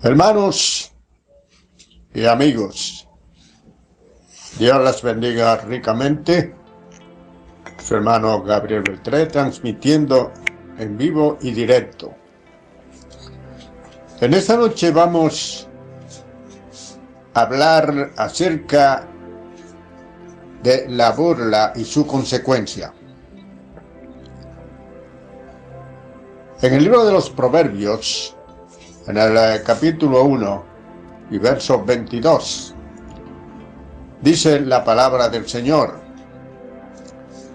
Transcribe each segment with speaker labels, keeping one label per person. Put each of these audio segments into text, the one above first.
Speaker 1: Hermanos y amigos, Dios les bendiga ricamente. Su hermano Gabriel Beltré, transmitiendo en vivo y directo. En esta noche vamos a hablar acerca de la burla y su consecuencia. En el libro de los Proverbios, en el capítulo 1 y verso 22, dice la palabra del Señor: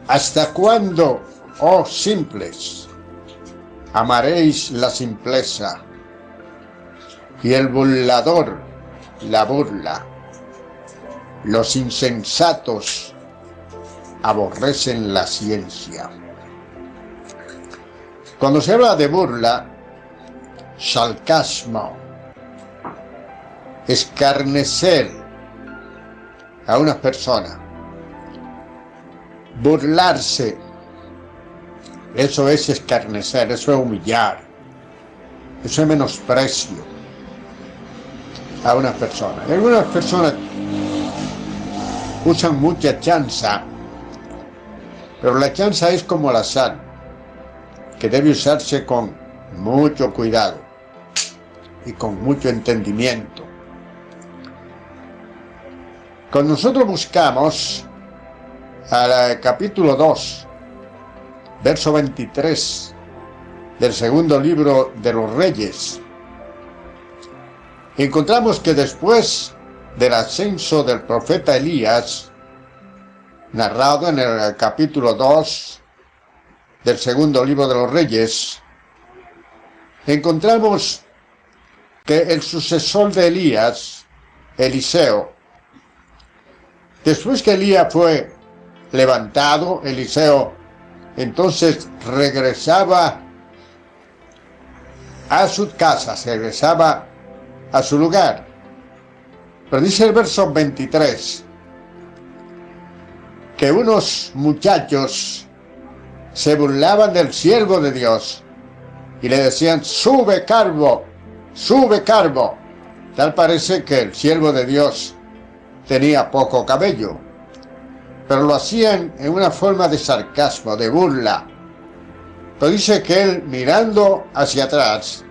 Speaker 1: ¿Hasta cuándo, oh simples, amaréis la simpleza, y el burlador la burla? Los insensatos aborrecen la ciencia. Cuando se habla de burla, sarcasmo, escarnecer a una persona, burlarse, eso es escarnecer, eso es humillar, eso es menosprecio a una persona. Y algunas personas usan mucha chanza, pero la chanza es como la sal, que debe usarse con mucho cuidado y con mucho entendimiento. Cuando nosotros buscamos al capítulo 2, verso 23 del segundo libro de los Reyes, encontramos que después del ascenso del profeta Elías, narrado en el capítulo 2 del segundo libro de los Reyes, encontramos que el sucesor de Elías, Eliseo, después que Elías fue levantado, Eliseo entonces regresaba a su casa, regresaba a su lugar. Pero dice el verso 23 que unos muchachos se burlaban del siervo de Dios y le decían: sube carbo, sube carbo. Tal parece que el siervo de Dios tenía poco cabello, pero lo hacían en una forma de sarcasmo, de burla. Pero dice que él, mirando hacia atrás,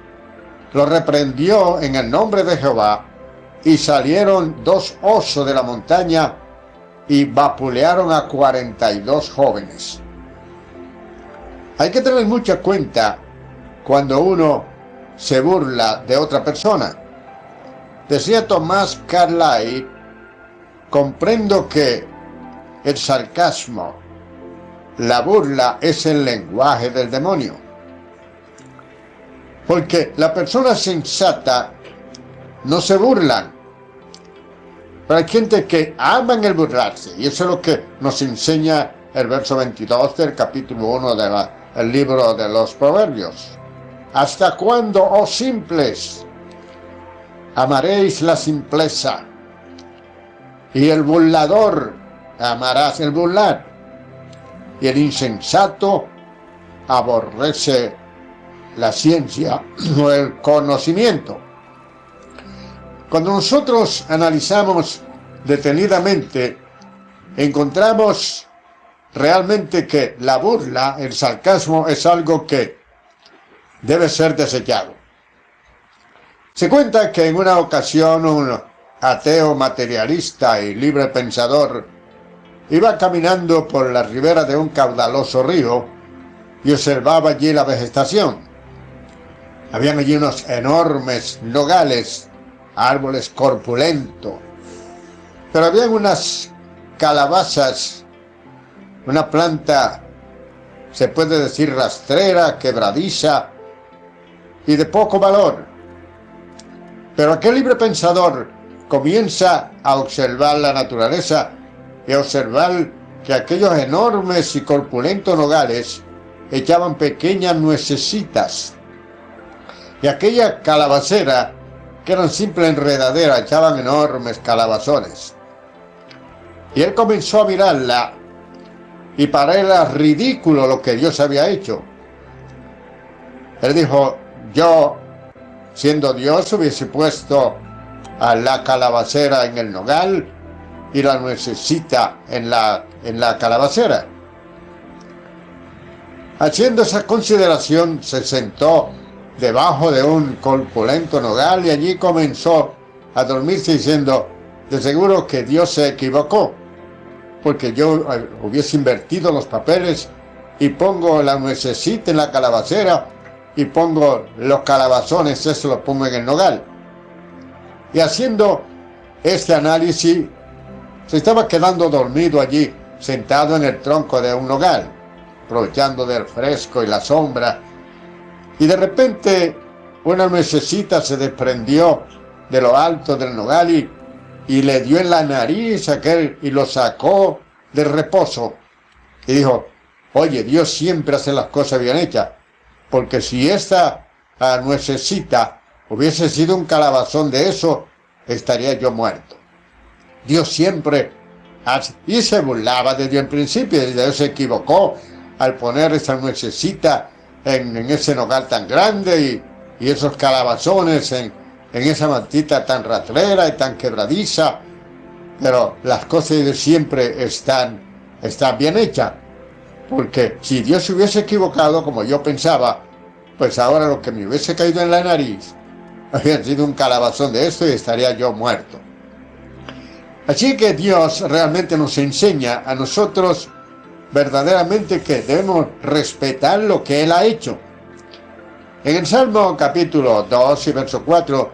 Speaker 1: lo reprendió en el nombre de Jehová, y salieron dos osos de la montaña y vapulearon a 42 jóvenes. Hay que tener mucha cuenta cuando uno se burla de otra persona. Decía Tomás Carlyle: comprendo que el sarcasmo, la burla, es el lenguaje del demonio. Porque la persona sensata no se burlan, pero hay gente que aman el burlarse, y eso es lo que nos enseña el verso 22 del capítulo 1 del libro de los Proverbios. ¿Hasta cuándo, oh simples, amaréis la simpleza, y el burlador amarás el burlar, y el insensato aborrece la ciencia o el conocimiento? Cuando nosotros analizamos detenidamente, encontramos realmente que la burla, el sarcasmo, es algo que debe ser desechado. Se cuenta que en una ocasión un ateo materialista y libre pensador iba caminando por la ribera de un caudaloso río y observaba allí la vegetación. Habían allí unos enormes nogales, árboles corpulentos, pero habían unas calabazas, una planta, se puede decir, rastrera, quebradiza y de poco valor. Pero aquel libre pensador comienza a observar la naturaleza y a observar que aquellos enormes y corpulentos nogales echaban pequeñas nuecesitas, y aquella calabacera, que eran simple enredadera, echaban enormes calabazones. Y él comenzó a mirarla, y para él era ridículo lo que Dios había hecho. Él dijo: yo siendo Dios, hubiese puesto a la calabacera en el nogal y la nuececita en la calabacera. Haciendo esa consideración, se sentó debajo de un corpulento nogal y allí comenzó a dormirse diciendo: de seguro que Dios se equivocó, porque yo hubiese invertido los papeles y pongo la nuececita en la calabacera y pongo los calabazones, eso lo pongo en el nogal. Y haciendo este análisis, se estaba quedando dormido allí, sentado en el tronco de un nogal, aprovechando del fresco y la sombra. Y de repente una nuececita se desprendió de lo alto del nogal y le dio en la nariz aquel y lo sacó del reposo. Y dijo: oye, Dios siempre hace las cosas bien hechas, porque si esta nuececita hubiese sido un calabazón de eso, estaría yo muerto. Dios siempre hace, y se burlaba de Dios en principio, y Dios se equivocó al poner esa nuececita en ese nogal tan grande y esos calabazones en esa mantita tan rastrera y tan quebradiza. Pero las cosas de Dios siempre están bien hechas, porque si Dios se hubiese equivocado como yo pensaba, pues ahora lo que me hubiese caído en la nariz había sido un calabazón de esto y estaría yo muerto. Así que Dios realmente nos enseña a nosotros verdaderamente que debemos respetar lo que Él ha hecho. En el Salmo capítulo 2 y verso 4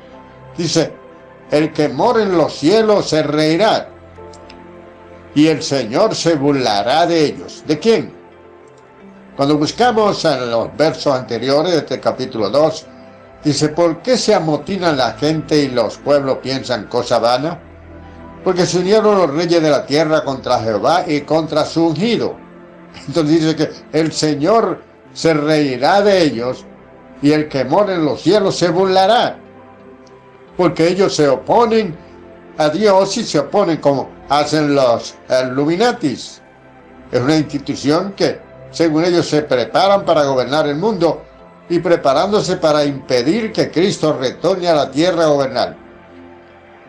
Speaker 1: dice: el que mora en los cielos se reirá, y el Señor se burlará de ellos. ¿De quién? Cuando buscamos en los versos anteriores de este capítulo 2, dice: ¿por qué se amotinan la gente y los pueblos piensan cosa vana? Porque se unieron los reyes de la tierra contra Jehová y contra su ungido. Entonces dice que el Señor se reirá de ellos y el que mora en los cielos se burlará. Porque ellos se oponen a Dios y se oponen como hacen los Illuminatis. Es una institución que, según ellos, se preparan para gobernar el mundo y preparándose para impedir que Cristo retorne a la tierra a gobernar.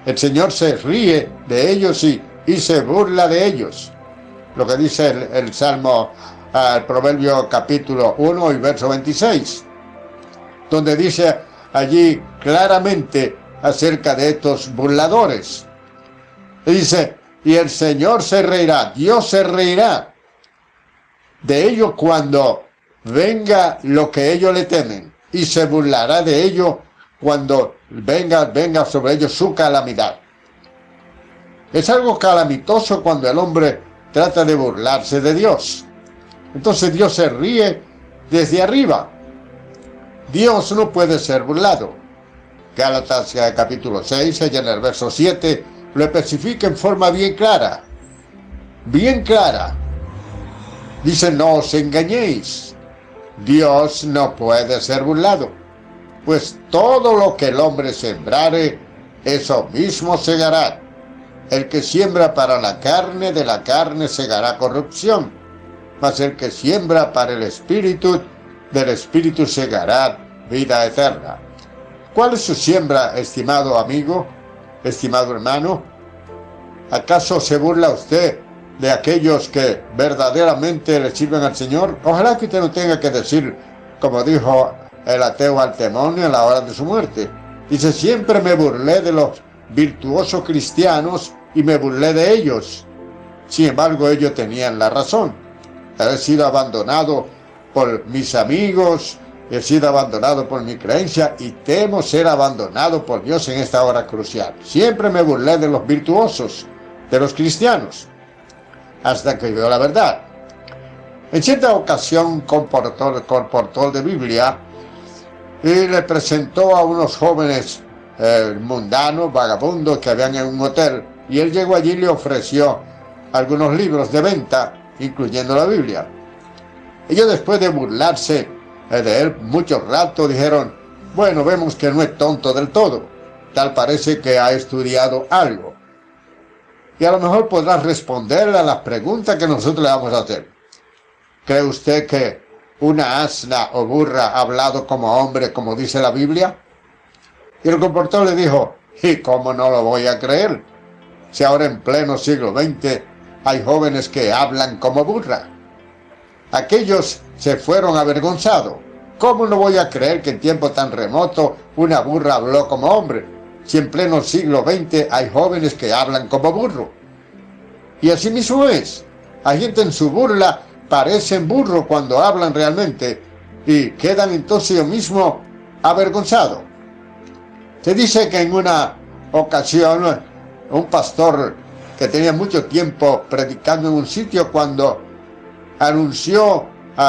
Speaker 1: El Señor se ríe de ellos y se burla de ellos. Lo que dice el Salmo, el Proverbio capítulo 1 y verso 26, donde dice allí claramente acerca de estos burladores. Dice: y el Señor se reirá, Dios se reirá de ellos cuando venga lo que ellos le temen, y se burlará de ellos cuando venga sobre ellos su calamidad. Es algo calamitoso cuando el hombre trata de burlarse de Dios. Entonces Dios se ríe desde arriba. Dios no puede ser burlado. Gálatas capítulo 6, allá en el verso 7, lo especifica en forma bien clara. Bien clara. Dice: no os engañéis. Dios no puede ser burlado, pues todo lo que el hombre sembrare, eso mismo segará. El que siembra para la carne, de la carne segará corrupción, mas el que siembra para el Espíritu, del Espíritu segará vida eterna. ¿Cuál es su siembra, estimado amigo, estimado hermano? ¿Acaso se burla usted de aquellos que verdaderamente le sirven al Señor? Ojalá que usted no tenga que decir, como dijo el ateo al demonio a la hora de su muerte. Dice: siempre me burlé de los virtuosos cristianos y me burlé de ellos. Sin embargo, ellos tenían la razón. He sido abandonado por mis amigos, he sido abandonado por mi creencia y temo ser abandonado por Dios en esta hora crucial. Siempre me burlé de los virtuosos, de los cristianos, hasta que veo la verdad. En cierta ocasión, comportó de Biblia y le presentó a unos jóvenes mundanos, vagabundos, que habían en un hotel, y él llegó allí y le ofreció algunos libros de venta, incluyendo la Biblia. Ellos, después de burlarse de él mucho rato, dijeron: bueno, vemos que no es tonto del todo, tal parece que ha estudiado algo. Y a lo mejor podrá responderle a las preguntas que nosotros le vamos a hacer. ¿Cree usted que una asna o burra ha hablado como hombre, como dice la Biblia? Y el comportador le dijo: ¿y cómo no lo voy a creer? Si ahora en pleno siglo XX hay jóvenes que hablan como burra. Aquellos se fueron avergonzados. ¿Cómo no voy a creer que en tiempo tan remoto una burra habló como hombre? Si en pleno siglo XX hay jóvenes que hablan como burro. Y así mismo es. Hay gente en su burla, parecen burros cuando hablan realmente, y quedan entonces ellos mismos avergonzados. Se dice que en una ocasión un pastor que tenía mucho tiempo predicando en un sitio, cuando anunció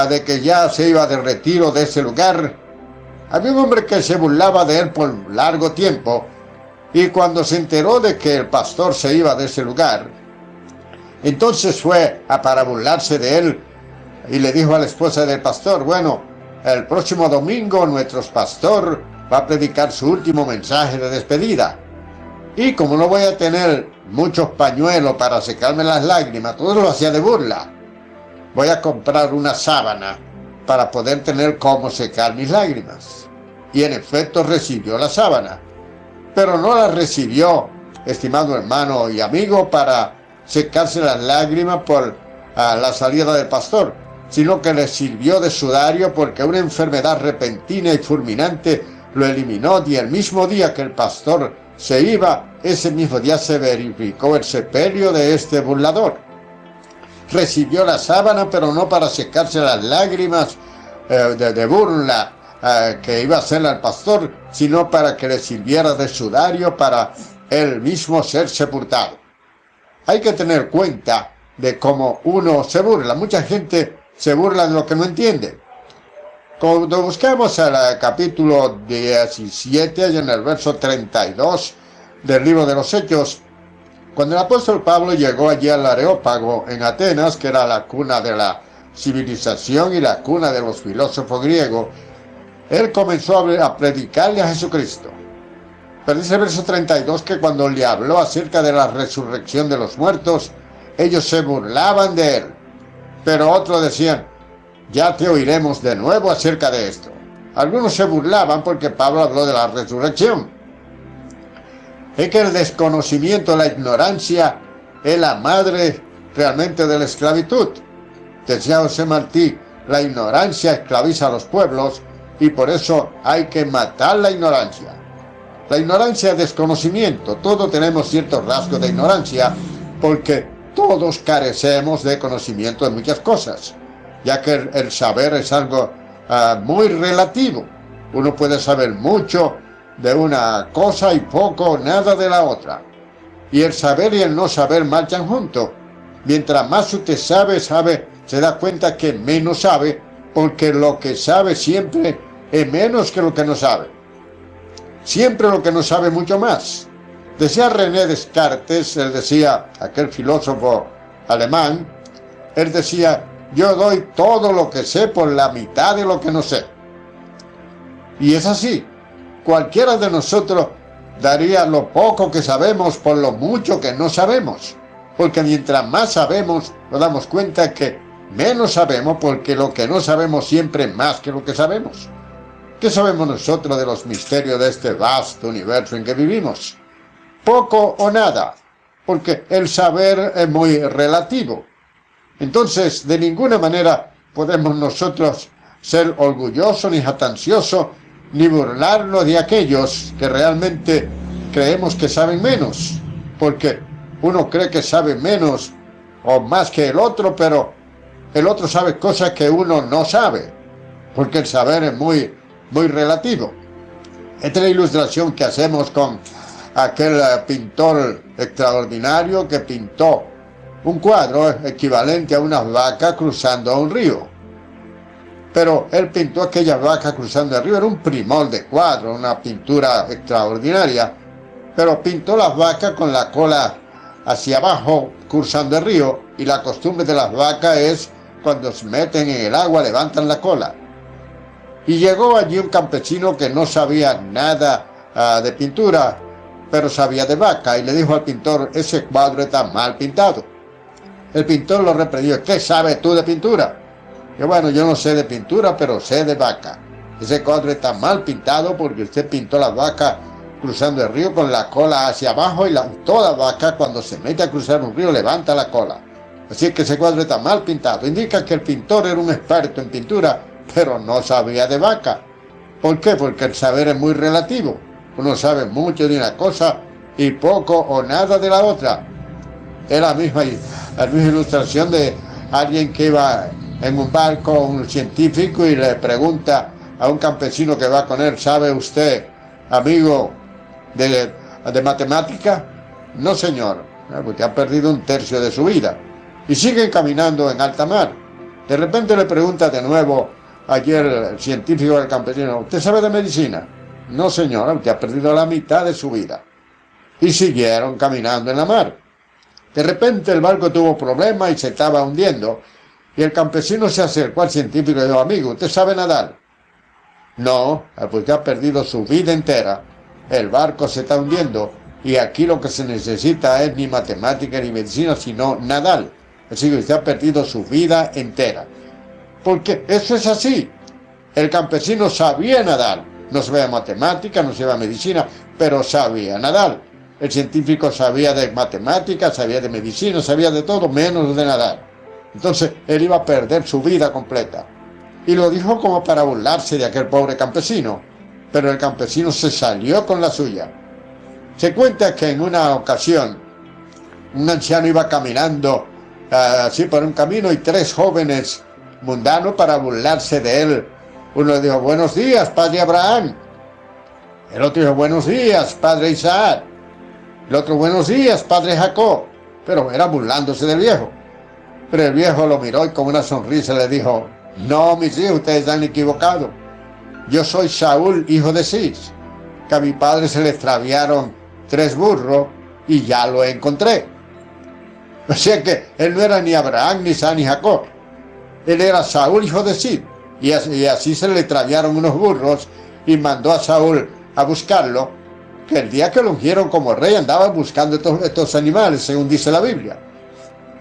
Speaker 1: de que ya se iba de retiro de ese lugar, había un hombre que se burlaba de él por largo tiempo, y cuando se enteró de que el pastor se iba de ese lugar, entonces fue para burlarse de él y le dijo a la esposa del pastor: bueno, el próximo domingo nuestro pastor va a predicar su último mensaje de despedida, y como no voy a tener muchos pañuelos para secarme las lágrimas, todo lo hacía de burla, voy a comprar una sábana para poder tener cómo secar mis lágrimas. Y en efecto recibió la sábana, pero no la recibió, estimado hermano y amigo, para secarse las lágrimas por la salida del pastor, sino que le sirvió de sudario, porque una enfermedad repentina y fulminante lo eliminó, y el mismo día que el pastor se iba, ese mismo día se verificó el sepelio de este burlador. Recibió la sábana, pero no para secarse las lágrimas de burla que iba a hacerle al pastor, sino para que le sirviera de sudario para él mismo ser sepultado. Hay que tener cuenta de cómo uno se burla. Mucha gente se burla de lo que no entiende. Cuando buscamos el capítulo 17, y en el verso 32 del libro de los Hechos, cuando el apóstol Pablo llegó allí al Areópago en Atenas, que era la cuna de la civilización y la cuna de los filósofos griegos, él comenzó a predicarle a Jesucristo. Pero dice el verso 32 que cuando le habló acerca de la resurrección de los muertos, ellos se burlaban de él. Pero otros decían: ya te oiremos de nuevo acerca de esto. Algunos se burlaban porque Pablo habló de la resurrección. Es que el desconocimiento, la ignorancia, es la madre realmente de la esclavitud. Decía José Martí: la ignorancia esclaviza a los pueblos, y por eso hay que matar la ignorancia. La ignorancia es desconocimiento. Todos tenemos ciertos rasgos de ignorancia, porque todos carecemos de conocimiento de muchas cosas, ya que el saber es algo muy relativo. Uno puede saber mucho de una cosa y poco o nada de la otra. Y el saber y el no saber marchan juntos. Mientras más usted sabe, se da cuenta que menos sabe, porque lo que sabe siempre es menos que lo que no sabe. Siempre lo que no sabe mucho más. Decía René Descartes, él decía, aquel filósofo alemán, él decía: yo doy todo lo que sé por la mitad de lo que no sé. Y es así. Cualquiera de nosotros daría lo poco que sabemos por lo mucho que no sabemos. Porque mientras más sabemos, nos damos cuenta que menos sabemos, porque lo que no sabemos siempre es más que lo que sabemos. ¿Qué sabemos nosotros de los misterios de este vasto universo en que vivimos? Poco o nada, porque el saber es muy relativo. Entonces, de ninguna manera podemos nosotros ser orgullosos ni jactanciosos, ni burlarnos de aquellos que realmente creemos que saben menos, porque uno cree que sabe menos o más que el otro, pero el otro sabe cosas que uno no sabe, porque el saber es muy relativo. Esta es la ilustración que hacemos con aquel pintor extraordinario que pintó un cuadro equivalente a unas vacas cruzando un río. Pero él pintó aquellas vacas cruzando el río, era un primor de cuadro, una pintura extraordinaria, pero pintó las vacas con la cola hacia abajo cruzando el río, y la costumbre de las vacas es cuando se meten en el agua levantan la cola. Y llegó allí un campesino que no sabía nada de pintura, pero sabía de vaca, y le dijo al pintor: ese cuadro está mal pintado. El pintor lo reprendió: ¿qué sabes tú de pintura? Y bueno, yo no sé de pintura, pero sé de vaca. Ese cuadro está mal pintado porque usted pintó las vacas cruzando el río con la cola hacia abajo, y toda vaca cuando se mete a cruzar un río levanta la cola. Así que ese cuadro está mal pintado. Indica que el pintor era un experto en pintura, pero no sabía de vaca. ¿Por qué? Porque el saber es muy relativo. Uno sabe mucho de una cosa y poco o nada de la otra. Es la misma ilustración de alguien que iba en un barco, un científico, y le pregunta a un campesino que va con él: ¿sabe usted, amigo, de matemática? No, señor, porque ha perdido un tercio de su vida. Y siguen caminando en alta mar. De repente le pregunta de nuevo ayer el científico al campesino: ¿usted sabe de medicina? No, señor, usted ha perdido la mitad de su vida. Y siguieron caminando en la mar. De repente el barco tuvo problemas y se estaba hundiendo, y el campesino se acercó al científico y dijo: amigo, ¿usted sabe nadar? No, porque ha perdido su vida entera. El barco se está hundiendo, y aquí lo que se necesita es ni matemática ni medicina, sino nadar. Así que usted ha perdido su vida entera. Porque eso es así. El campesino sabía nadar. No sabía matemática, no sabía medicina, pero sabía nadar. El científico sabía de matemáticas, sabía de medicina, sabía de todo, menos de nadar. Entonces él iba a perder su vida completa. Y lo dijo como para burlarse de aquel pobre campesino. Pero el campesino se salió con la suya. Se cuenta que en una ocasión un anciano iba caminando así por un camino, y tres jóvenes mundanos, para burlarse de él, uno dijo: buenos días, padre Abraham. El otro dijo: buenos días, padre Isaac. El otro: buenos días, padre Jacob. Pero era burlándose del viejo. Pero el viejo lo miró y con una sonrisa le dijo: no, mis hijos, ustedes están equivocados. Yo soy Saúl, hijo de Cis, que a mi padre se le extraviaron 3 burros y ya lo encontré. O sea que él no era ni Abraham, ni Isaac, ni Jacob. Él era Saúl, hijo de Cis. Y así se le extraviaron unos burros, y mandó a Saúl a buscarlo, que el día que lo ungieron como rey andaba buscando estos animales, según dice la Biblia.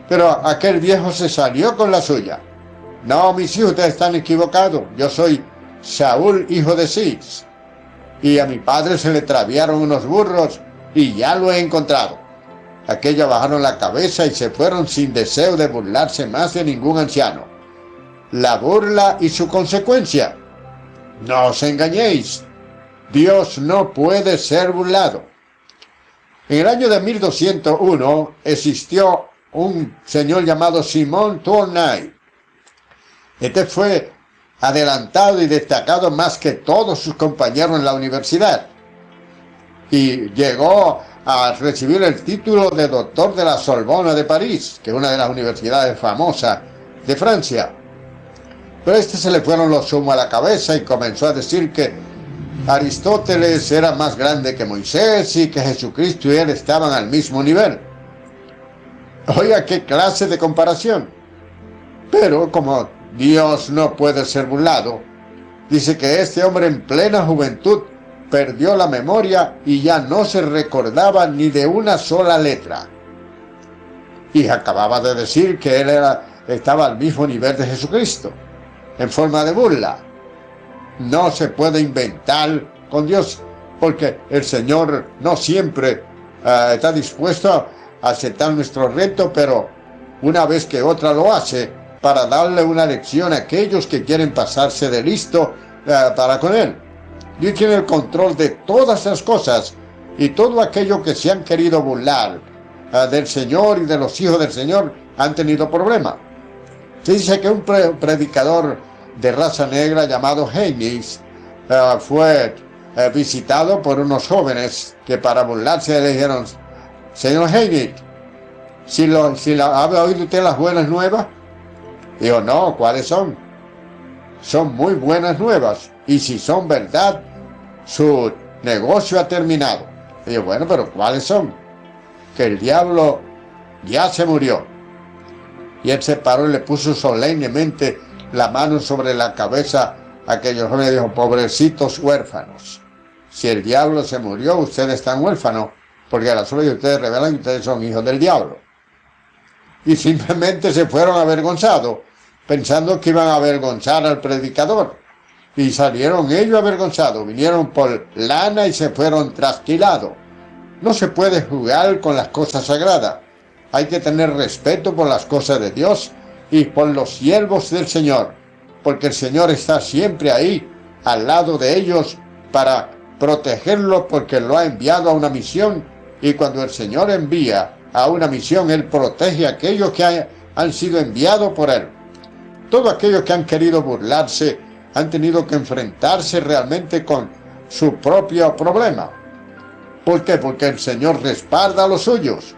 Speaker 1: Pero aquel viejo se salió con la suya. No, mis hijos, ustedes están equivocados. Yo soy Saúl, hijo de Cis, y a mi padre se le extraviaron unos burros y ya lo he encontrado. Aquellos bajaron la cabeza y se fueron sin deseo de burlarse más de ningún anciano. La burla y su consecuencia. No os engañéis. Dios no puede ser burlado. En el año de 1201 existió un señor llamado Simón Tournai. Este fue adelantado y destacado más que todos sus compañeros en la universidad, y llegó a recibir el título de doctor de la Sorbona de París, que es una de las universidades famosas de Francia. Pero se le fueron los humos a la cabeza y comenzó a decir que Aristóteles era más grande que Moisés y que Jesucristo y él estaban al mismo nivel. Oiga, qué clase de comparación. Pero como Dios no puede ser burlado, dice que este hombre en plena juventud perdió la memoria y ya no se recordaba ni de una sola letra. Y acababa de decir que él estaba al mismo nivel de Jesucristo, en forma de burla. No se puede inventar con Dios, porque el Señor no siempre está dispuesto a aceptar nuestro reto, pero una vez que otra lo hace, para darle una lección a aquellos que quieren pasarse de listo para con Él. Dios tiene el control de todas las cosas, y todo aquello que se han querido burlar del Señor y de los hijos del Señor han tenido problemas. Se dice que un predicador de raza negra llamado Heinrich fue visitado por unos jóvenes que, para burlarse, le dijeron: señor Heinrich, ¿ha oído usted las buenas nuevas? Digo: no, ¿cuáles son? Son muy buenas nuevas, y si son verdad, su negocio ha terminado. Digo: bueno, pero ¿cuáles son? Que el diablo ya se murió. Y él se paró y le puso solemnemente la mano sobre la cabeza a aquellos jóvenes y dijo: pobrecitos huérfanos, si el diablo se murió, ustedes están huérfanos, porque a la sola de ustedes revelan que ustedes son hijos del diablo. Y simplemente se fueron avergonzados, pensando que iban a avergonzar al predicador. y salieron ellos avergonzados, vinieron por lana y se fueron trasquilados. No se puede jugar con las cosas sagradas. Hay que tener respeto por las cosas de Dios y por los siervos del Señor, porque el Señor está siempre ahí, al lado de ellos, para protegerlos, porque lo ha enviado a una misión, y cuando el Señor envía a una misión, Él protege a aquellos que han sido enviados por Él. Todos aquellos que han querido burlarse han tenido que enfrentarse realmente con su propio problema. ¿Por qué? Porque el Señor respalda a los suyos,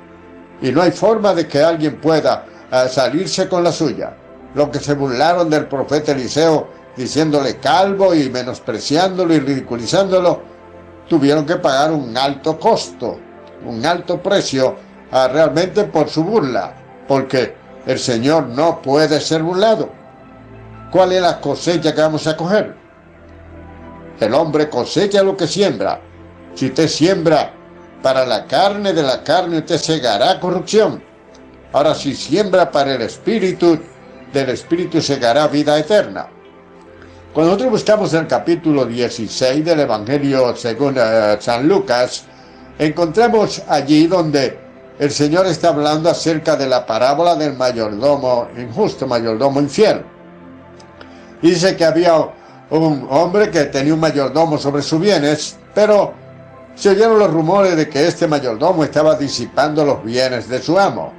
Speaker 1: y no hay forma de que alguien pueda salirse con la suya. Los que se burlaron del profeta Eliseo, diciéndole calvo y menospreciándolo y ridiculizándolo, tuvieron que pagar un alto costo, un alto precio realmente por su burla, porque el Señor no puede ser burlado. ¿Cuál es la cosecha que vamos a coger? El hombre cosecha lo que siembra. Si usted siembra para la carne, de la carne usted segará corrupción. Ahora, si siembra para el Espíritu, del Espíritu segará vida eterna. Cuando nosotros buscamos el capítulo 16 del Evangelio según San Lucas, encontramos allí donde el Señor está hablando acerca de la parábola del mayordomo injusto, mayordomo infiel. Y dice que había un hombre que tenía un mayordomo sobre sus bienes, pero se oyeron los rumores de que este mayordomo estaba disipando los bienes de su amo.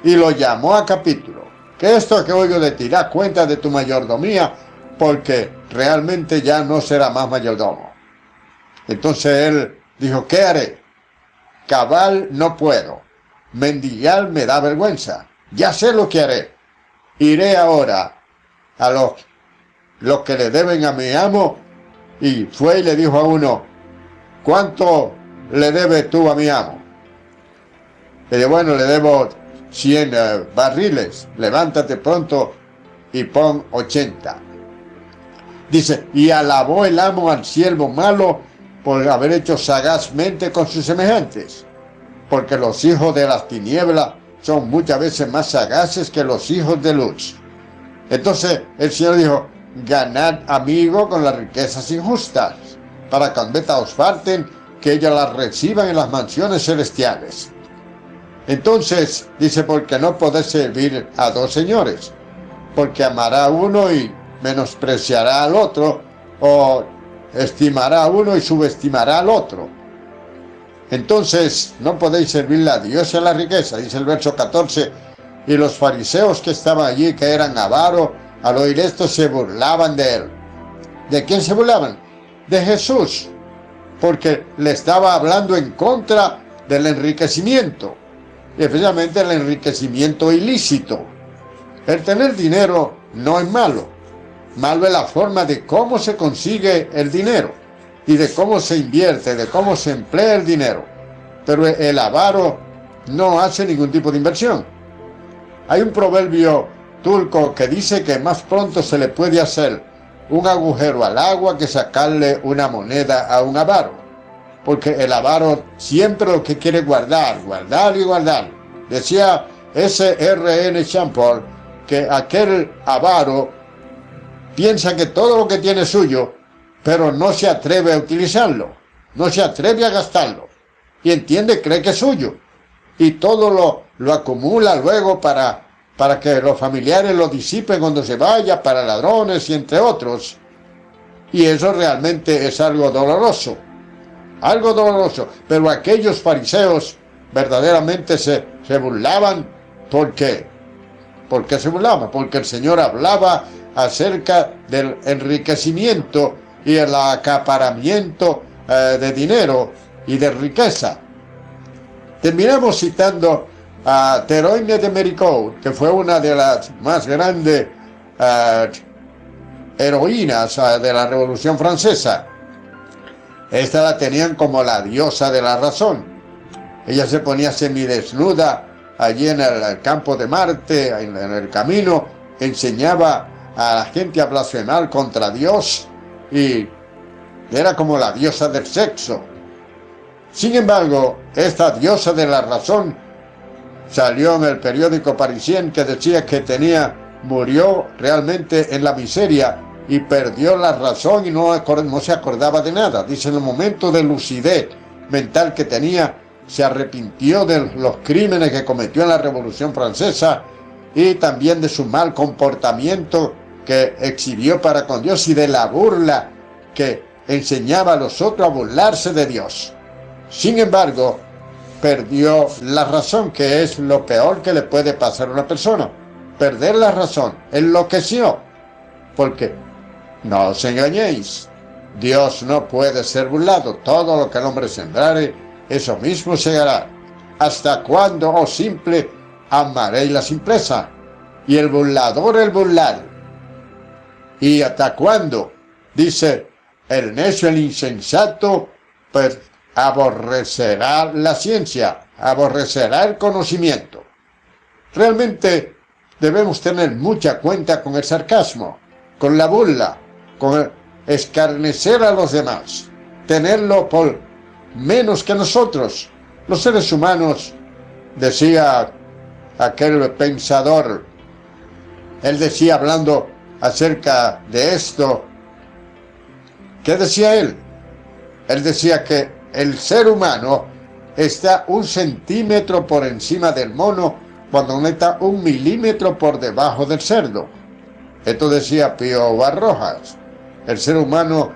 Speaker 1: Y lo llamó a capítulo. Que esto que oigo de ti, da cuenta de tu mayordomía, porque realmente ya no será más mayordomo. Entonces él dijo, ¿qué haré? Cabal no puedo. Mendigar me da vergüenza. Ya sé lo que haré. Iré ahora a los que le deben a mi amo. Y fue y le dijo a uno, ¿cuánto le debes tú a mi amo? Le dijo, bueno, le debo 100 barriles. Levántate pronto y pon 80. Dice, y alabó el amo al siervo malo por haber hecho sagazmente con sus semejantes, porque los hijos de las tinieblas son muchas veces más sagaces que los hijos de luz. Entonces el Señor dijo, ganad amigo con las riquezas injustas, para que cuando os falten, que ellos las reciban en las mansiones celestiales. Entonces dice, porque no podéis servir a dos señores, porque amará a uno y menospreciará al otro, o estimará a uno y subestimará al otro. Entonces no podéis servirle a Dios y a la riqueza. Dice el verso 14, y los fariseos que estaban allí, que eran avaros, al oír esto se burlaban de él. ¿De quién se burlaban? De Jesús, porque le estaba hablando en contra del enriquecimiento, y especialmente el enriquecimiento ilícito. El tener dinero no es malo. Malo es la forma de cómo se consigue el dinero y de cómo se invierte, de cómo se emplea el dinero. Pero el avaro no hace ningún tipo de inversión. Hay un proverbio turco que dice que más pronto se le puede hacer un agujero al agua que sacarle una moneda a un avaro. Porque el avaro siempre lo que quiere es guardar, guardar y guardar. Decía S.R.N. Champol que aquel avaro piensa que todo lo que tiene es suyo, pero no se atreve a utilizarlo, no se atreve a gastarlo, y cree que es suyo, y todo lo acumula luego para que los familiares lo disipen cuando se vaya, para ladrones y entre otros, y eso realmente es algo doloroso, pero aquellos fariseos verdaderamente se burlaban. ¿Por qué? ¿Por qué se burlaban? Porque el Señor hablaba acerca del enriquecimiento y el acaparamiento de dinero y de riqueza. Terminamos citando a Théroigne de Méricourt, que fue una de las más grandes heroínas de la Revolución Francesa. Esta la tenían como la diosa de la razón. Ella se ponía semidesnuda allí en el campo de Marte, en el camino, enseñaba a la gente a blasfemar contra Dios y era como la diosa del sexo. Sin embargo, esta diosa de la razón salió en el periódico parisien que decía que murió realmente en la miseria y perdió la razón y no se acordaba de nada. Dice, en el momento de lucidez mental que tenía, se arrepintió de los crímenes que cometió en la Revolución Francesa y también de su mal comportamiento que exhibió para con Dios y de la burla que enseñaba a los otros a burlarse de Dios. Sin embargo, perdió la razón, que es lo peor que le puede pasar a una persona. Perder la razón, enloqueció. Porque, no os engañéis, Dios no puede ser burlado. Todo lo que el hombre sembrare, eso mismo segará. ¿Hasta cuándo, oh simple, amaréis la simpleza? Y el burlador el burlar. ¿Y hasta cuándo? Dice, el necio, el insensato, pues aborrecerá la ciencia, aborrecerá el conocimiento. Realmente debemos tener mucha cuenta con el sarcasmo, con la burla, con el escarnecer a los demás, tenerlo por menos que nosotros. Los seres humanos, decía aquel pensador, él decía hablando acerca de esto, ¿qué decía él? Él decía que el ser humano está 1 centímetro por encima del mono cuando no está 1 milímetro por debajo del cerdo. Esto decía Pío Barojas. El ser humano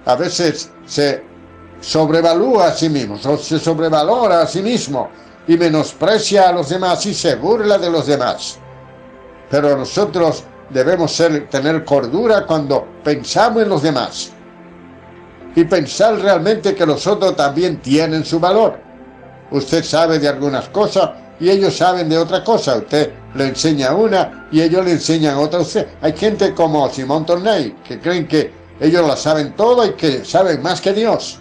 Speaker 1: a veces se sobrevalúa a sí mismo, se sobrevalora a sí mismo y menosprecia a los demás y se burla de los demás. Pero nosotros debemos tener cordura cuando pensamos en los demás y pensar realmente que los otros también tienen su valor. Usted sabe de algunas cosas y ellos saben de otra cosa. Usted le enseña una y ellos le enseñan otra a usted. Hay gente como Simón Tornay que creen que ellos la saben todo y que saben más que Dios.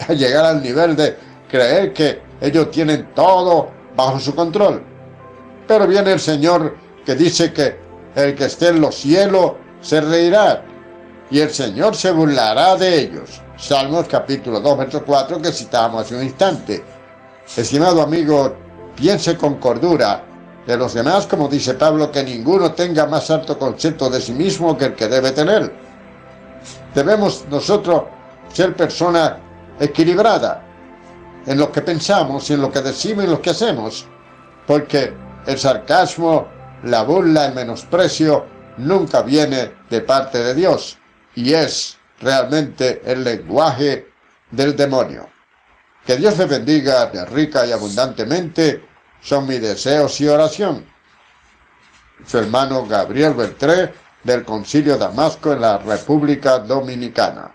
Speaker 1: A llegar al nivel de creer que ellos tienen todo bajo su control. Pero viene el Señor que dice que el que esté en los cielos se reirá y el Señor se burlará de ellos. Salmos capítulo 2, verso 4, que citábamos hace un instante. Estimado amigo, piense con cordura de los demás, como dice Pablo, que ninguno tenga más alto concepto de sí mismo que el que debe tener. Debemos nosotros ser personas equilibradas en lo que pensamos, en lo que decimos y en lo que hacemos, porque el sarcasmo, la burla, el menosprecio nunca viene de parte de Dios y es realmente el lenguaje del demonio. Que Dios le bendiga de rica y abundantemente, son mis deseos y oración. Su hermano Gabriel Beltré, del Concilio de Damasco en la República Dominicana.